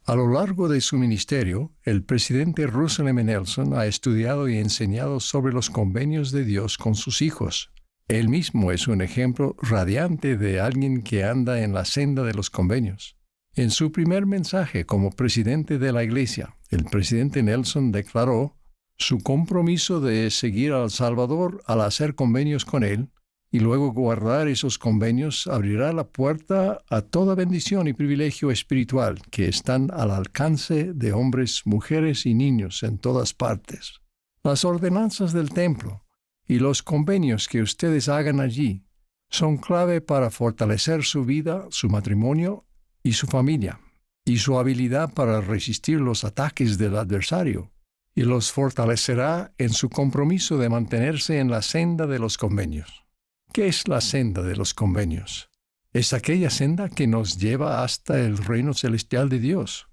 A lo largo de su ministerio, el presidente Russell M. Nelson ha estudiado y enseñado sobre los convenios de Dios con sus hijos. Él mismo es un ejemplo radiante de alguien que anda en la senda de los convenios. En su primer mensaje como presidente de la Iglesia, el presidente Nelson declaró su compromiso de seguir al Salvador al hacer convenios con Él, y luego guardar esos convenios abrirá la puerta a toda bendición y privilegio espiritual que están al alcance de hombres, mujeres y niños en todas partes. Las ordenanzas del templo y los convenios que ustedes hagan allí son clave para fortalecer su vida, su matrimonio y su familia, y su habilidad para resistir los ataques del adversario, y los fortalecerá en su compromiso de mantenerse en la senda de los convenios. ¿Qué es la senda de los convenios? Es aquella senda que nos lleva hasta el reino celestial de Dios.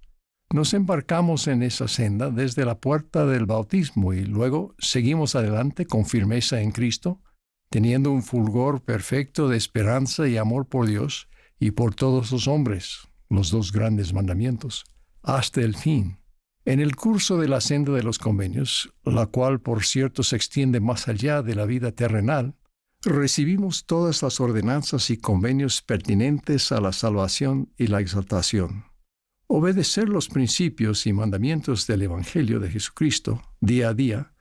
Nos embarcamos en esa senda desde la puerta del bautismo y luego seguimos adelante con firmeza en Cristo, teniendo un fulgor perfecto de esperanza y amor por Dios y por todos los hombres, los dos grandes mandamientos, hasta el fin. En el curso de la senda de los convenios, la cual por cierto se extiende más allá de la vida terrenal, recibimos todas las ordenanzas y convenios pertinentes a la salvación y la exaltación. Obedecer los principios y mandamientos del Evangelio de Jesucristo día a día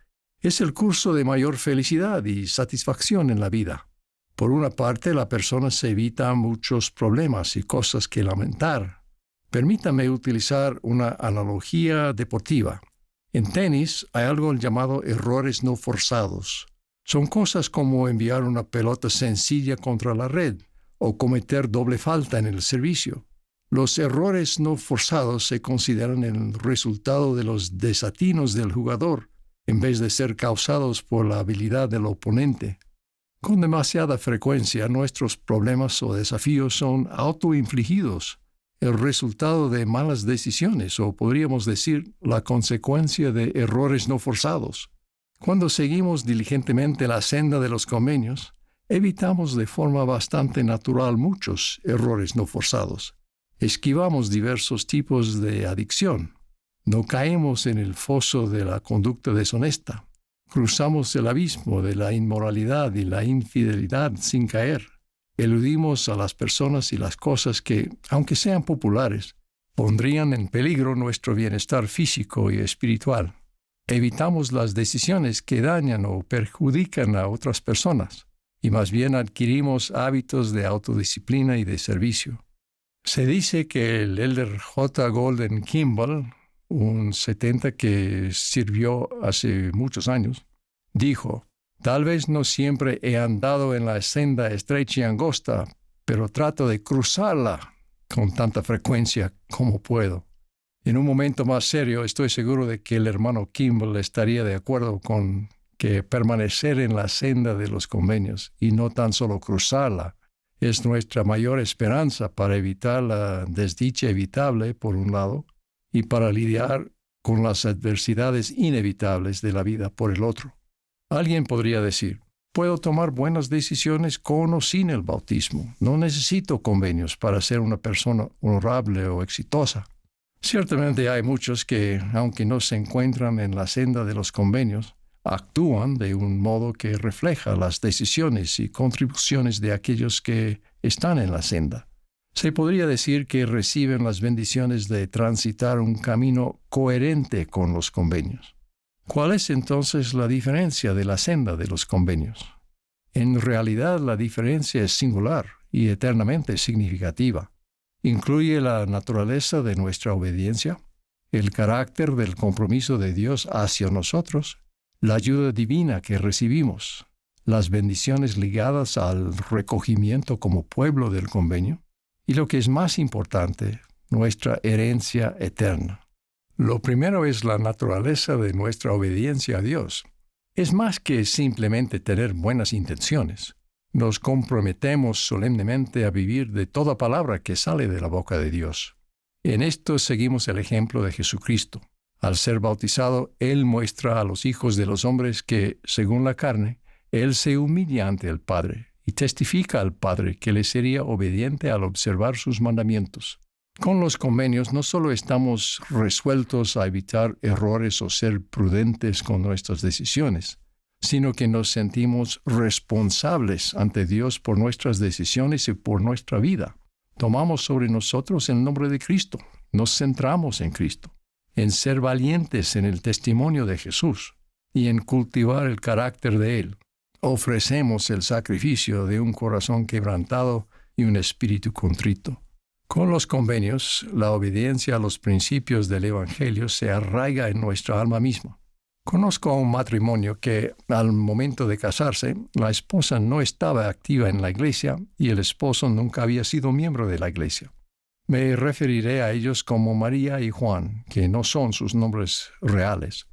es el curso de mayor felicidad y satisfacción en la vida. Por una parte, la persona se evita muchos problemas y cosas que lamentar. Permítame utilizar una analogía deportiva. En tenis hay algo llamado errores no forzados. Son cosas como enviar una pelota sencilla contra la red o cometer doble falta en el servicio. Los errores no forzados se consideran el resultado de los desatinos del jugador, en vez de ser causados por la habilidad del oponente. Con demasiada frecuencia, nuestros problemas o desafíos son autoinfligidos, el resultado de malas decisiones, o podríamos decir, la consecuencia de errores no forzados. Cuando seguimos diligentemente la senda de los convenios, evitamos de forma bastante natural muchos errores no forzados. Esquivamos diversos tipos de adicción. No caemos en el foso de la conducta deshonesta. Cruzamos el abismo de la inmoralidad y la infidelidad sin caer. Eludimos a las personas y las cosas que, aunque sean populares, pondrían en peligro nuestro bienestar físico y espiritual. Evitamos las decisiones que dañan o perjudican a otras personas, y más bien adquirimos hábitos de autodisciplina y de servicio. Se dice que el elder J. Golden Kimball, un 70 que sirvió hace muchos años, dijo: «Tal vez no siempre he andado en la senda estrecha y angosta, pero trato de cruzarla con tanta frecuencia como puedo». En un momento más serio, estoy seguro de que el hermano Kimball estaría de acuerdo con que permanecer en la senda de los convenios y no tan solo cruzarla es nuestra mayor esperanza para evitar la desdicha evitable, por un lado, y para lidiar con las adversidades inevitables de la vida, por el otro. Alguien podría decir: puedo tomar buenas decisiones con o sin el bautismo. No necesito convenios para ser una persona honorable o exitosa. Ciertamente hay muchos que, aunque no se encuentran en la senda de los convenios, actúan de un modo que refleja las decisiones y contribuciones de aquellos que están en la senda. Se podría decir que reciben las bendiciones de transitar un camino coherente con los convenios. ¿Cuál es entonces la diferencia de la senda de los convenios? En realidad, la diferencia es singular y eternamente significativa. Incluye la naturaleza de nuestra obediencia, el carácter del compromiso de Dios hacia nosotros, la ayuda divina que recibimos, las bendiciones ligadas al recogimiento como pueblo del convenio, y lo que es más importante, nuestra herencia eterna. Lo primero es la naturaleza de nuestra obediencia a Dios. Es más que simplemente tener buenas intenciones. Nos comprometemos solemnemente a vivir de toda palabra que sale de la boca de Dios. En esto seguimos el ejemplo de Jesucristo. Al ser bautizado, Él muestra a los hijos de los hombres que, según la carne, Él se humilla ante el Padre y testifica al Padre que le sería obediente al observar sus mandamientos. Con los convenios no solo estamos resueltos a evitar errores o ser prudentes con nuestras decisiones, sino que nos sentimos responsables ante Dios por nuestras decisiones y por nuestra vida. Tomamos sobre nosotros el nombre de Cristo, nos centramos en Cristo, en ser valientes en el testimonio de Jesús y en cultivar el carácter de Él. Ofrecemos el sacrificio de un corazón quebrantado y un espíritu contrito. Con los convenios, la obediencia a los principios del Evangelio se arraiga en nuestra alma misma. Conozco a un matrimonio que, al momento de casarse, la esposa no estaba activa en la iglesia y el esposo nunca había sido miembro de la iglesia. Me referiré a ellos como María y Juan, que no son sus nombres reales.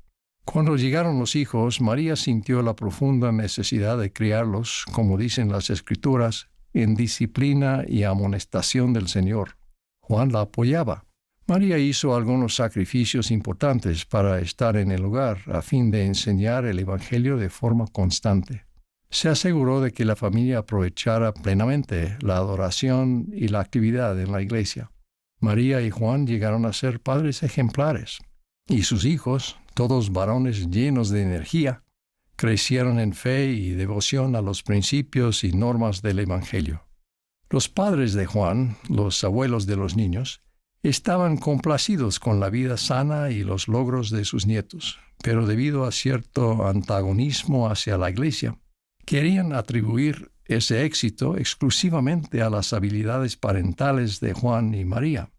Cuando llegaron los hijos, María sintió la profunda necesidad de criarlos, como dicen las Escrituras, en disciplina y amonestación del Señor. Juan la apoyaba. María hizo algunos sacrificios importantes para estar en el hogar a fin de enseñar el Evangelio de forma constante. Se aseguró de que la familia aprovechara plenamente la adoración y la actividad en la iglesia. María y Juan llegaron a ser padres ejemplares, y sus hijos, todos varones llenos de energía, crecieron en fe y devoción a los principios y normas del Evangelio. Los padres de Juan, los abuelos de los niños, estaban complacidos con la vida sana y los logros de sus nietos, pero debido a cierto antagonismo hacia la iglesia, querían atribuir ese éxito exclusivamente a las habilidades parentales de Juan y María.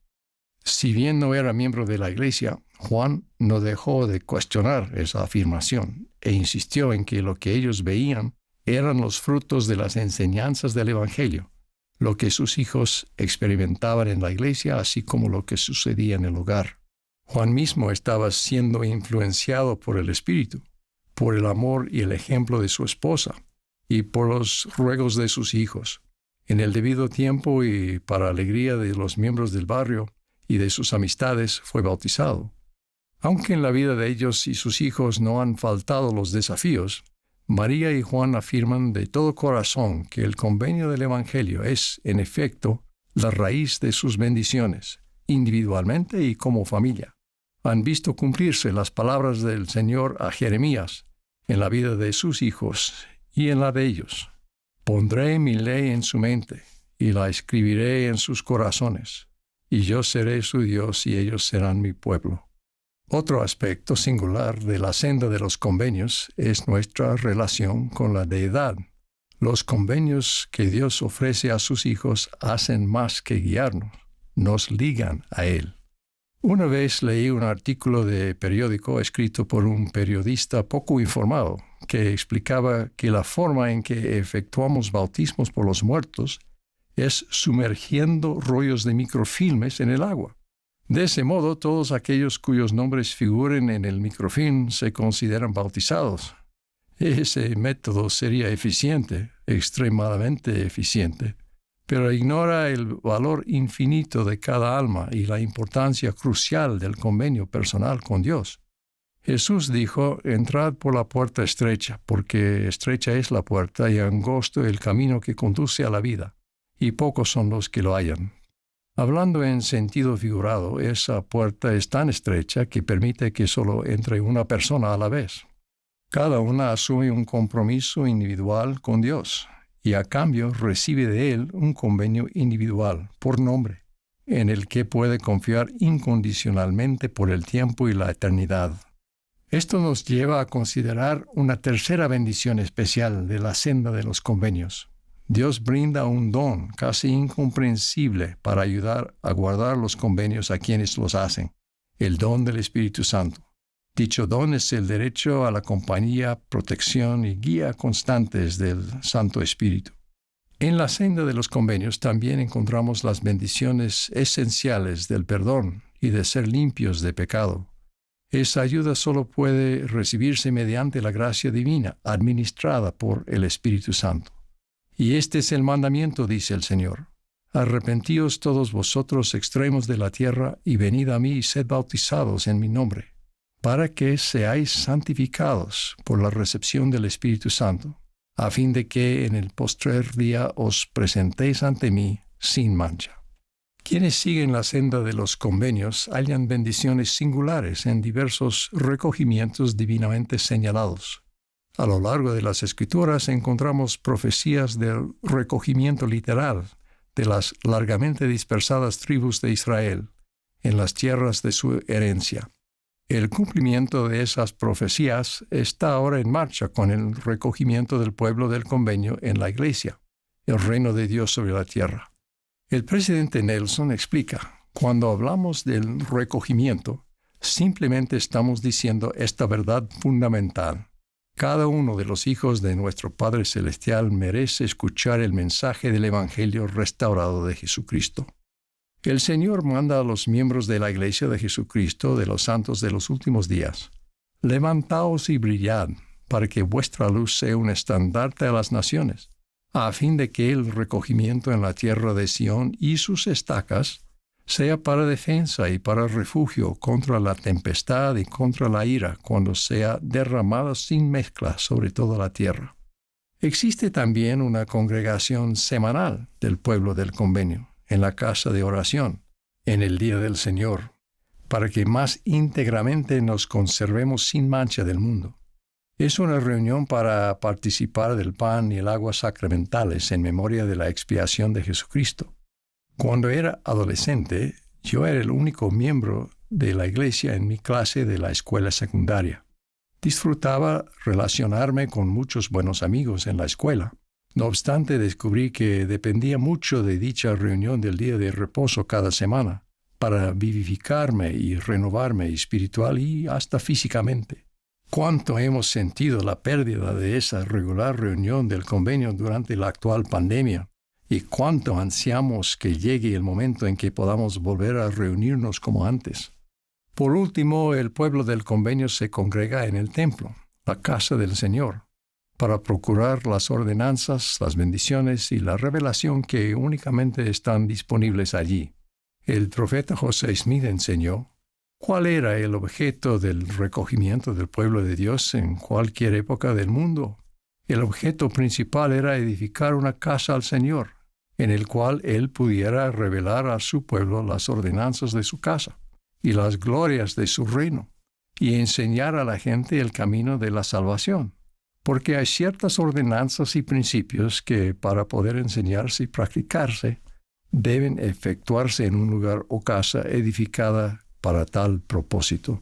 Si bien no era miembro de la iglesia, Juan no dejó de cuestionar esa afirmación e insistió en que lo que ellos veían eran los frutos de las enseñanzas del Evangelio, lo que sus hijos experimentaban en la iglesia, así como lo que sucedía en el hogar. Juan mismo estaba siendo influenciado por el Espíritu, por el amor y el ejemplo de su esposa, y por los ruegos de sus hijos. En el debido tiempo y para alegría de los miembros del barrio y de sus amistades, fue bautizado. Aunque en la vida de ellos y sus hijos no han faltado los desafíos, María y Juan afirman de todo corazón que el convenio del Evangelio es, en efecto, la raíz de sus bendiciones, individualmente y como familia. Han visto cumplirse las palabras del Señor a Jeremías en la vida de sus hijos y en la de ellos. Pondré mi ley en su mente y la escribiré en sus corazones, y yo seré su Dios y ellos serán mi pueblo. Otro aspecto singular de la senda de los convenios es nuestra relación con la deidad. Los convenios que Dios ofrece a sus hijos hacen más que guiarnos, nos ligan a Él. Una vez leí un artículo de periódico escrito por un periodista poco informado que explicaba que la forma en que efectuamos bautismos por los muertos es sumergiendo rollos de microfilmes en el agua. De ese modo, todos aquellos cuyos nombres figuren en el microfilm se consideran bautizados. Ese método sería eficiente, extremadamente eficiente, pero ignora el valor infinito de cada alma y la importancia crucial del convenio personal con Dios. Jesús dijo: «Entrad por la puerta estrecha, porque estrecha es la puerta y angosto el camino que conduce a la vida, y pocos son los que lo hallan». Hablando en sentido figurado, esa puerta es tan estrecha que permite que solo entre una persona a la vez. Cada una asume un compromiso individual con Dios y a cambio recibe de Él un convenio individual, por nombre, en el que puede confiar incondicionalmente por el tiempo y la eternidad. Esto nos lleva a considerar una tercera bendición especial de la senda de los convenios. Dios brinda un don casi incomprensible para ayudar a guardar los convenios a quienes los hacen, el don del Espíritu Santo. Dicho don es el derecho a la compañía, protección y guía constantes del Santo Espíritu. En la senda de los convenios también encontramos las bendiciones esenciales del perdón y de ser limpios de pecado. Esa ayuda solo puede recibirse mediante la gracia divina administrada por el Espíritu Santo. Y este es el mandamiento, dice el Señor: «Arrepentíos todos vosotros extremos de la tierra, y venid a mí y sed bautizados en mi nombre, para que seáis santificados por la recepción del Espíritu Santo, a fin de que en el postrer día os presentéis ante mí sin mancha». Quienes siguen la senda de los convenios hallan bendiciones singulares en diversos recogimientos divinamente señalados. A lo largo de las Escrituras encontramos profecías del recogimiento literal de las largamente dispersadas tribus de Israel en las tierras de su herencia. El cumplimiento de esas profecías está ahora en marcha con el recogimiento del pueblo del convenio en la Iglesia, el reino de Dios sobre la tierra. El presidente Nelson explica, cuando hablamos del recogimiento, simplemente estamos diciendo esta verdad fundamental. Cada uno de los hijos de nuestro Padre Celestial merece escuchar el mensaje del Evangelio restaurado de Jesucristo. El Señor manda a los miembros de la Iglesia de Jesucristo de los santos de los últimos días: levantaos y brillad, para que vuestra luz sea un estandarte a las naciones, a fin de que el recogimiento en la tierra de Sión y sus estacas sea para defensa y para refugio contra la tempestad y contra la ira, cuando sea derramada sin mezcla sobre toda la tierra. Existe también una congregación semanal del pueblo del convenio, en la casa de oración, en el día del Señor, para que más íntegramente nos conservemos sin mancha del mundo. Es una reunión para participar del pan y el agua sacramentales en memoria de la expiación de Jesucristo. Cuando era adolescente, yo era el único miembro de la iglesia en mi clase de la escuela secundaria. Disfrutaba relacionarme con muchos buenos amigos en la escuela. No obstante, descubrí que dependía mucho de dicha reunión del día de reposo cada semana para vivificarme y renovarme espiritual y hasta físicamente. ¿Cuánto hemos sentido la pérdida de esa regular reunión del convenio durante la actual pandemia? ¿Y cuánto ansiamos que llegue el momento en que podamos volver a reunirnos como antes? Por último, el pueblo del convenio se congrega en el templo, la casa del Señor, para procurar las ordenanzas, las bendiciones y la revelación que únicamente están disponibles allí. El profeta José Smith enseñó cuál era el objeto del recogimiento del pueblo de Dios en cualquier época del mundo. El objeto principal era edificar una casa al Señor, en el cual Él pudiera revelar a su pueblo las ordenanzas de su casa y las glorias de su reino, y enseñar a la gente el camino de la salvación. Porque hay ciertas ordenanzas y principios que, para poder enseñarse y practicarse, deben efectuarse en un lugar o casa edificada para tal propósito.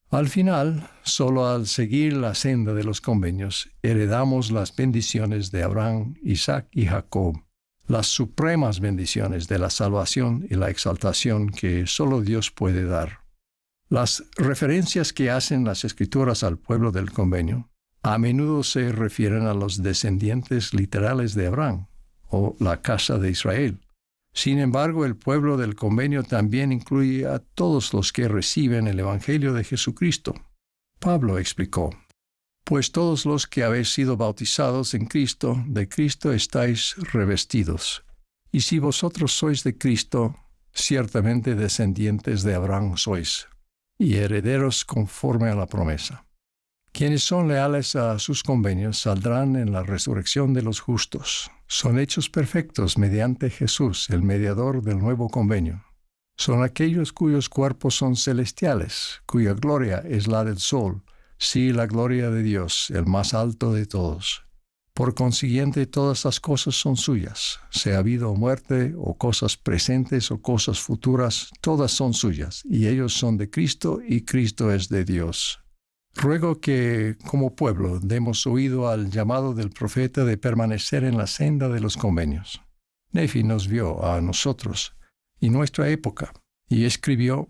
Al final, solo al seguir la senda de los convenios, heredamos las bendiciones de Abraham, Isaac y Jacob, las supremas bendiciones de la salvación y la exaltación que solo Dios puede dar. Las referencias que hacen las Escrituras al pueblo del convenio a menudo se refieren a los descendientes literales de Abraham, o la casa de Israel. Sin embargo, el pueblo del convenio también incluye a todos los que reciben el Evangelio de Jesucristo. Pablo explicó: pues todos los que habéis sido bautizados en Cristo, de Cristo estáis revestidos. Y si vosotros sois de Cristo, ciertamente descendientes de Abraham sois, y herederos conforme a la promesa. Quienes son leales a sus convenios saldrán en la resurrección de los justos. Son hechos perfectos mediante Jesús, el mediador del nuevo convenio. Son aquellos cuyos cuerpos son celestiales, cuya gloria es la del sol, sí, la gloria de Dios, el más alto de todos. Por consiguiente, todas las cosas son suyas, sea vida o muerte, o cosas presentes o cosas futuras, todas son suyas, y ellos son de Cristo, y Cristo es de Dios. Ruego que, como pueblo, demos oído al llamado del profeta de permanecer en la senda de los convenios. Nefi nos vio a nosotros y nuestra época, y escribió: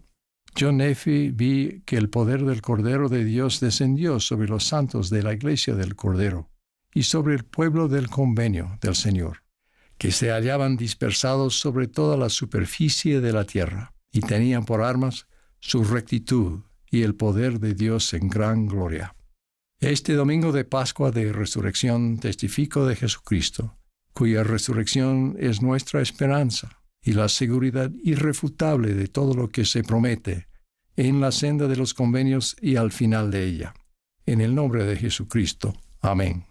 yo, Nefi, vi que el poder del Cordero de Dios descendió sobre los santos de la iglesia del Cordero y sobre el pueblo del convenio del Señor, que se hallaban dispersados sobre toda la superficie de la tierra, y tenían por armas su rectitud y el poder de Dios en gran gloria. Este domingo de Pascua de Resurrección testifico de Jesucristo, cuya resurrección es nuestra esperanza y la seguridad irrefutable de todo lo que se promete en la senda de los convenios y al final de ella. En el nombre de Jesucristo. Amén.